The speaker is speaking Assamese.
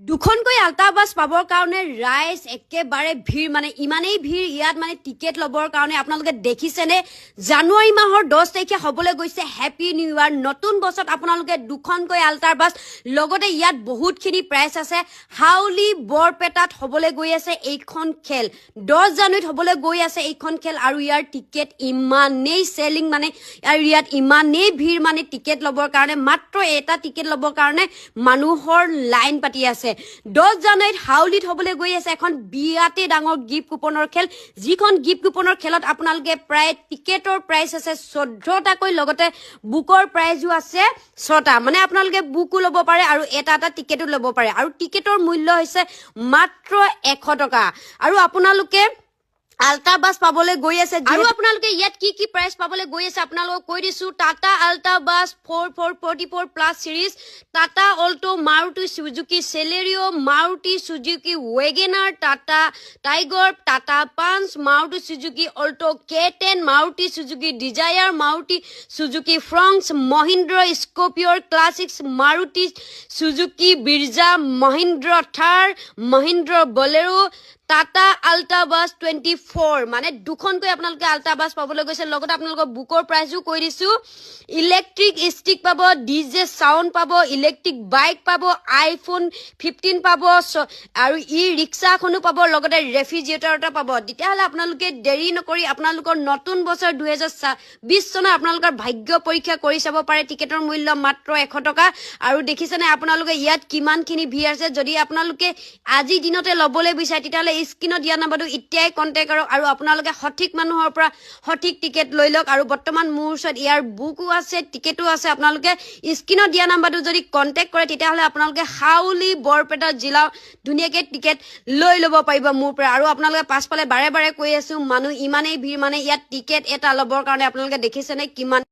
দুখনকৈ আল্টা বাছ পাবৰ কাৰণে ৰাইজ একেবাৰে ভিৰ মানে ইমানেই ভিৰ ইয়াত মানে টিকেট ল'বৰ কাৰণে আপোনালোকে দেখিছেনে জানুৱাৰী মাহৰ 10 তাৰিখে হ'বলৈ গৈছে হেপী নিউ ইয়াৰ নতুন বছৰত আপোনালোকে দুখনকৈ আল্টা বাছ লগতে ইয়াত বহুতখিনি প্ৰাইচ আছে হাউলি বৰপেটাত হ'বলৈ গৈ আছে এইখন খেল 10 জানুৱাৰীত হ'বলৈ গৈ আছে এইখন খেল আৰু ইয়াৰ টিকেট ইমানেই সেলিং মানে আৰু ইয়াত ইমানেই ভিৰ মানে টিকেট ল'বৰ কাৰণে মাত্ৰ এটা টিকেট ল'বৰ কাৰণে মানুহৰ লাইন পাতি আছে 10 জানুৱাৰীত হাউলিত হ'বলৈ গৈ আছে এখন বিয়াতে ডাঙৰ গিফ্ট কুপনৰ খেল যিখন গিফ্ট কুপনৰ খেলত আপোনালোকে প্ৰায় টিকেটৰ প্ৰাইচ আছে 14টাকৈ লগতে বুকৰ প্ৰাইজও আছে 6টা মানে আপোনালোকে বুকো ল'ব পাৰে আৰু এটা টিকেটও ল'ব পাৰে আৰু টিকেটৰ মূল্য হৈছে মাত্ৰ 100 টকা আৰু আপোনালোকে আল্টা বাছ পাবলৈ গৈ আছে আৰু আপোনালোকে ইয়াত কি প্ৰাইচ পাবলৈ গৈ আছে আপোনালোকক কৈ দিছো Tata ultra bus 4444 plus series Tata Alto Maruti Suzuki Celerio Maruti Suzuki WagonR Tata Tigor Tata Punch Maruti Suzuki Alto K10 Maruti Suzuki Dzire Maruti Suzuki Fronx Mahindra স্কৰ্পিঅ'ৰ classics Maruti Suzuki Brezza Mahindra Thar Mahindra Bolero Tata ultra bus 24 মানে দুখনকৈ আপোনালোকে আল্টা বাছ পাবলৈ গৈছে লগতে আপোনালোকৰ বুকৰ প্ৰাইচও কৈ দিছো ইলেক্ট্ৰিক ষ্টিক পাব ডিজে সাউন্ড পাব ইলেক্ট্ৰিক বাইক পাব আইফোন 15 পাব আৰু ৰিক্সাখনো পাব লগতে ৰেফ্ৰিজাৰেটৰ এটা পাব তেতিয়াহলে আপোনালোকে দেৰি নকৰি আপোনালোকৰ নতুন বছৰ 2020 চনৰ আপোনালোকৰ ভাগ্য পৰীক্ষা কৰি চাব পাৰে টিকেটৰ মূল্য মাত্ৰ 100 টকা আৰু দেখিছেনে আপোনালোকে ইয়াত কিমানখিনি ভিৰ আছে যদি আপোনালোকে আজি দিনতে ল'বলৈ বিচাৰে তেতিয়াহলে স্ক্ৰিনত দিয়া নাম্বাৰটো এতিয়াই কন্টেক্ট কৰক আৰু আপোনালোকে সঠিক মানুহৰ পৰা সঠিক টিকেট লৈ লওক আৰু বৰ্তমান মোৰ ওচৰত ইয়াৰ বুকো আছে টিকেটো আছে আপোনালোকে স্ক্ৰিনত দিয়া নাম্বাৰটো যদি কন্টেক্ট কৰে তেতিয়াহলে আপোনালোকে হাউলি বৰপেটা জিলা ধুনীয়াকৈ টিকেট লৈ ল'ব পাৰিব মোৰ পৰা আৰু আপোনালোকে পাছফালে বাৰে বাৰে কৈ আছো মানুহ ইমানেই ভিৰ মানে ইয়াত টিকেট এটা ল'বৰ কাৰণে আপোনালোকে দেখিছেনে কিমান